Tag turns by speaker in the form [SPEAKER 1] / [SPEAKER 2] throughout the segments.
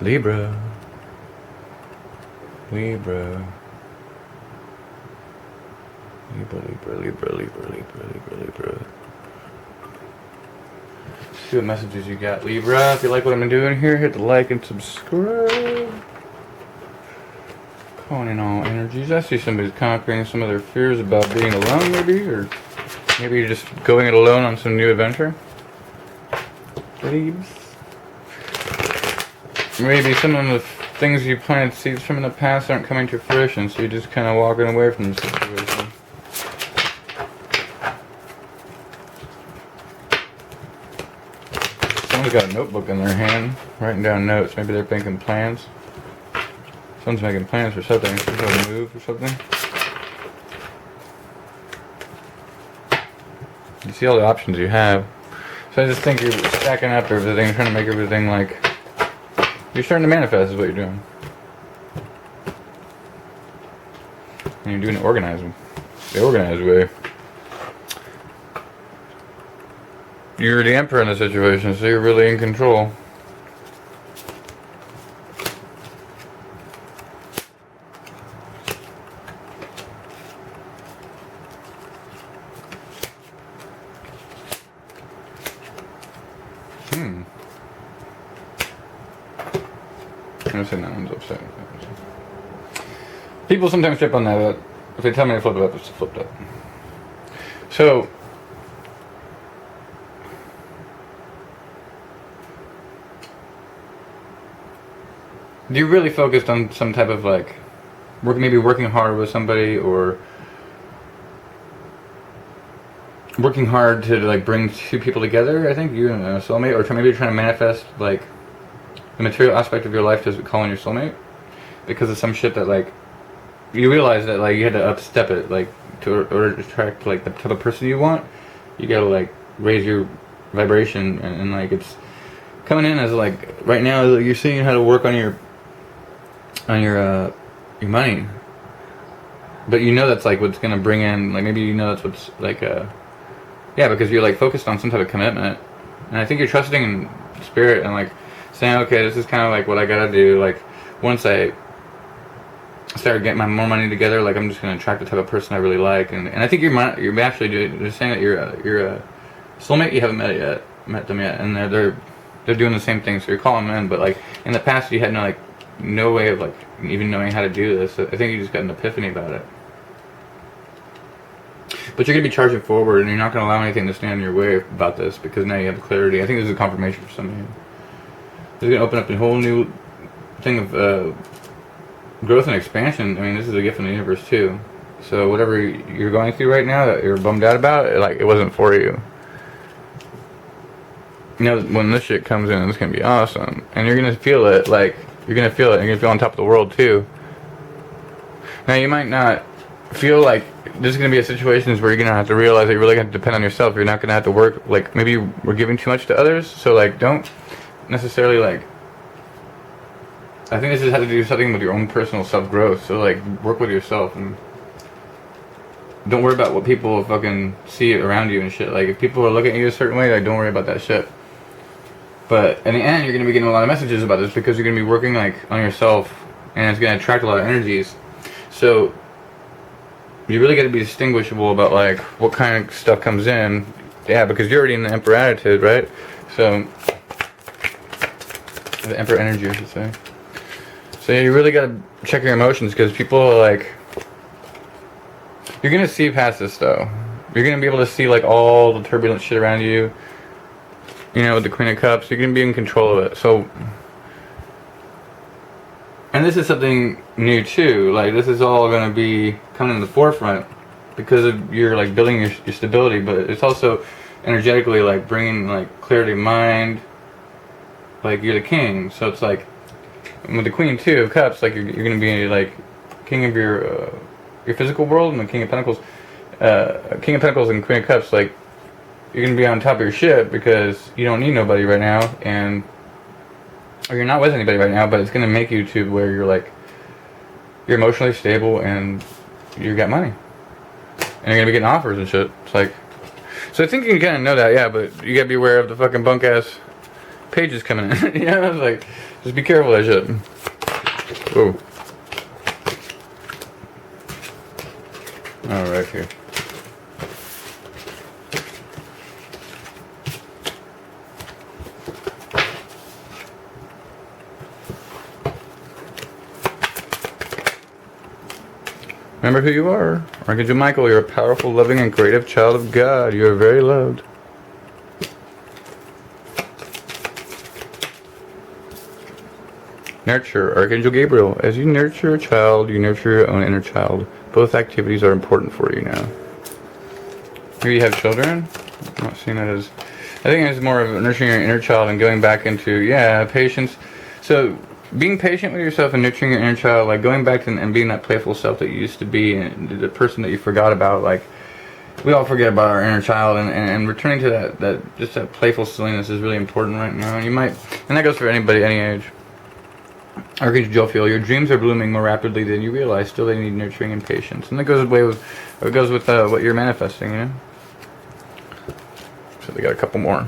[SPEAKER 1] Libra. Libra. Libra, Libra, Libra, Libra, Libra, Libra, Libra. See what messages you got, Libra. If you like what I'm doing here, hit the like and subscribe. Calling in all energies. I see somebody's conquering some of their fears about being alone, maybe, or maybe you're just going it alone on some new adventure. Leaves. Maybe some of the things you planted seeds from in the past aren't coming to fruition, so you're just kind of walking away from the situation. Someone's got a notebook in their hand, writing down notes. Maybe they're making plans. Someone's making plans for something, some sort of move or something. You see all the options you have. So I just think you're stacking up everything, trying to make everything like... You're starting to manifest is what you're doing. And you're doing it the organized way. You're the emperor in the situation, so you're really in control. I'm gonna say that one's upset. People sometimes trip on that, but if they tell me to flip it up, it's flipped up. So, you're really focused on some type of like, maybe working hard with somebody, or working hard to like bring two people together. I think you and a soulmate, or maybe you're trying to manifest like the material aspect of your life to call in your soulmate because of some shit that like you realize that like you had to upstep it, like to order to attract like the type of person you want. You gotta like raise your vibration, and like it's coming in as like right now you're seeing how to work on your money, but you know that's like what's gonna bring in, like maybe you know that's what's like yeah, because you're like focused on some type of commitment, and I think you're trusting in spirit and like saying, okay, this is kind of like what I gotta do. Like once I start getting my more money together, like I'm just gonna attract the type of person I really like, and I think you're actually you're saying that you're a soulmate. You haven't met them yet, and they're doing the same thing. So you're calling them in, but like in the past you had no way of like even knowing how to do this. I think you just got an epiphany about it. But you're gonna be charging forward, and you're not gonna allow anything to stand in your way about this because now you have clarity. I think this is a confirmation for some of you. This is gonna open up a whole new thing of growth and expansion. I mean, this is a gift from the universe too. So whatever you're going through right now that you're bummed out about, it wasn't for you. You know, when this shit comes in, it's gonna be awesome, and you're gonna feel it. Like you're gonna feel it. And you're gonna feel on top of the world too. Now you might not feel like there's gonna be situations where you're gonna have to realize that you're really gonna depend on yourself. You're not gonna have to work like maybe we're giving too much to others. So like don't necessarily like. I think this has to do something with your own personal self-growth. So like work with yourself and don't worry about what people fucking see around you and shit. Like if people are looking at you a certain way, like don't worry about that shit. But in the end, you're gonna be getting a lot of messages about this because you're gonna be working like on yourself, and it's gonna attract a lot of energies. So you really got to be distinguishable about like what kind of stuff comes in. Yeah, because you're already in the Emperor attitude, right? So the Emperor energy, I should say. So you really got to check your emotions because people are like, you're gonna see past this though. You're gonna be able to see like all the turbulent shit around you. You know, with the Queen of Cups, you're gonna be in control of it. So, and this is something new too. Like this is all gonna be coming in the forefront because of you're like building your stability, but it's also energetically like bringing like clarity of mind. Like you're the king, so it's like with the Queen too of Cups, like you're gonna be like king of your physical world, and the King of Pentacles, and Queen of Cups, like you're gonna be on top of your shit because you don't need nobody right now, or you're not with anybody right now, but it's gonna make you to where you're like you're emotionally stable and you got money, and you're gonna be getting offers and shit. It's like, so I think you can kind of know that, yeah, but you gotta be aware of the fucking bunk ass pages coming in. Yeah, I was like, just be careful of that shit. Whoa. All right, here. Remember who you are. Archangel Michael, you're a powerful, loving, and creative child of God. You are very loved. Nurture. Archangel Gabriel, as you nurture a child, you nurture your own inner child. Both activities are important for you now. Maybe you have children? I'm not seeing that as... I think it's more of nurturing your inner child and going back into, yeah, patience. So, being patient with yourself and nurturing your inner child, like going back to and being that playful self that you used to be, and the person that you forgot about, like, we all forget about our inner child, and returning to that playful silliness is really important right now. And you might, and that goes for anybody, any age. Archangel Jophiel, your dreams are blooming more rapidly than you realize. Still, they need nurturing and patience, and that goes with what you're manifesting, you know. So they got a couple more.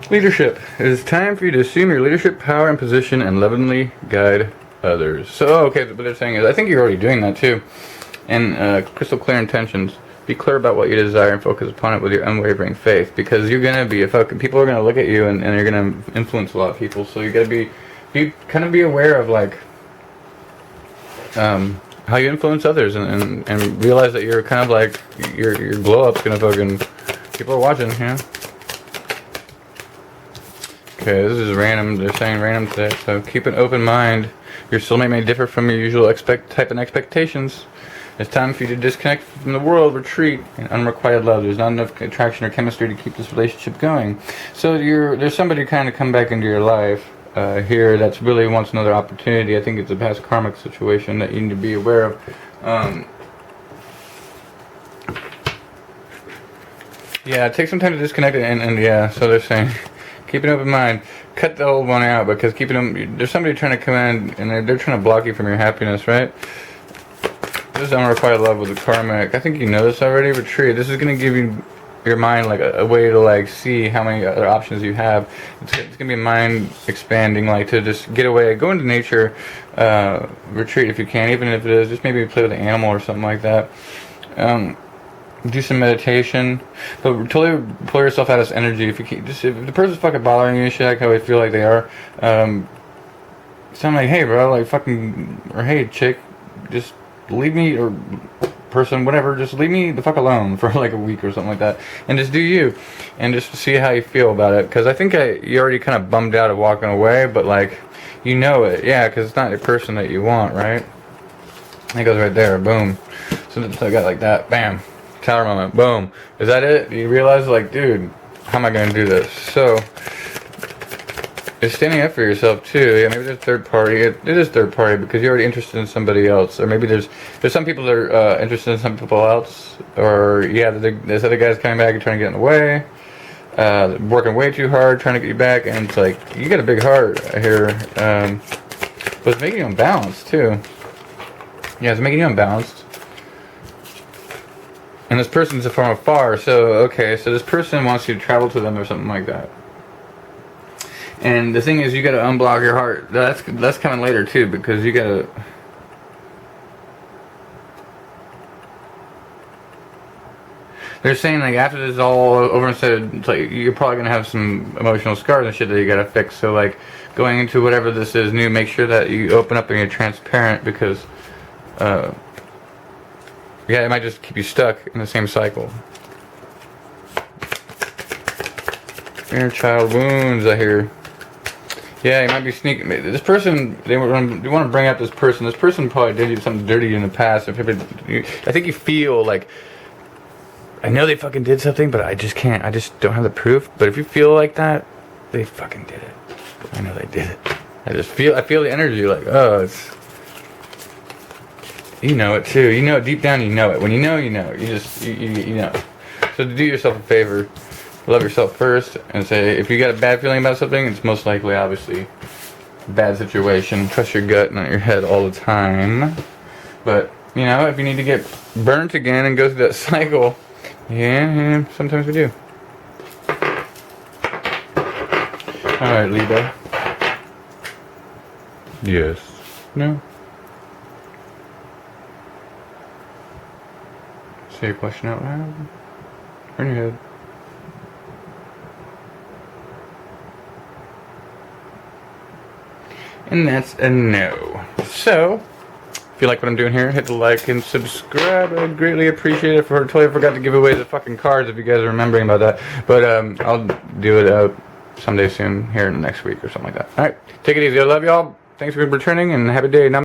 [SPEAKER 1] Leadership. It is time for you to assume your leadership power and position and lovingly guide others. So, okay, what they're saying is, I think you're already doing that too. And crystal clear intentions. Be clear about what you desire and focus upon it with your unwavering faith. Because you're going to be, people are going to look at you and you're going to influence a lot of people. So you got to be aware of, like, how you influence others and realize that you're kind of like, your glow up's going to fucking, people are watching, yeah. Okay, this is random. They're saying random today, so keep an open mind. Your soulmate may differ from your usual type and expectations. It's time for you to disconnect from the world, retreat, and unrequited love. There's not enough attraction or chemistry to keep this relationship going. So there's somebody kind of come back into your life here that's really wants another opportunity. I think it's a past karmic situation that you need to be aware of. Yeah, take some time to disconnect it, and yeah, so they're saying... Keep an open mind. Cut the old one out, because there's somebody trying to come in and they're trying to block you from your happiness, right? This is unrequited love with the karmic. I think you know this already. Retreat. This is going to give you your mind like a way to like see how many other options you have. It's going to be mind expanding, like to just get away, go into nature, retreat if you can, even if it is just maybe play with an animal or something like that. Do some meditation, but totally pull yourself out of this energy. If the person's fucking bothering you, shit, like how they feel like they are, sound like, hey bro, like fucking, or hey chick, just leave me, or person, whatever, just leave me the fuck alone for like a week or something like that, and just do you, and just see how you feel about it. Because I think you're already kind of bummed out of walking away, but like, you know it, yeah, because it's not the person that you want, right? It goes right there, boom. So I got like that, bam. Tower moment, boom. Is that it? You realize, like, dude, how am I going to do this? So, it's standing up for yourself too. Yeah, maybe there's third party. It is third party because you're already interested in somebody else, or maybe there's some people that are interested in some people else, or yeah, this other guy's coming back and trying to get in the way, working way too hard trying to get you back, and it's like you got a big heart here, but it's making you unbalanced too. Yeah, it's making you unbalanced. And this person's from afar, so okay, so this person wants you to travel to them or something like that. And the thing is, you gotta unblock your heart. That's coming later too, because you gotta... They're saying like after this is all over and said, it's like you're probably gonna have some emotional scars and shit that you gotta fix. So like going into whatever this is new, make sure that you open up and you're transparent, because yeah, it might just keep you stuck in the same cycle. Inner child wounds, I hear. Yeah, you might be sneaking. This person, they want to bring up this person. This person probably did you something dirty in the past. I think you feel like, I know they fucking did something, but I just can't. I just don't have the proof. But if you feel like that, they fucking did it. I know they did it. I feel the energy, like, oh, it's... You know it too. You know it deep down. You know it. When you know, you know. You just you know. So to do yourself a favor, love yourself first, and say if you got a bad feeling about something, it's most likely, obviously, a bad situation. Trust your gut, not your head, all the time. But You know, if you need to get burnt again and go through that cycle, yeah, sometimes we do. Alright, Libra. Yes. No. Say your question out loud. Or in your head. And that's a no. So, if you like what I'm doing here, hit the like and subscribe. I'd greatly appreciate it. Totally forgot to give away the fucking cards if you guys are remembering about that. But I'll do it someday soon here in the next week or something like that. Alright, take it easy. I love y'all. Thanks for returning and have a day.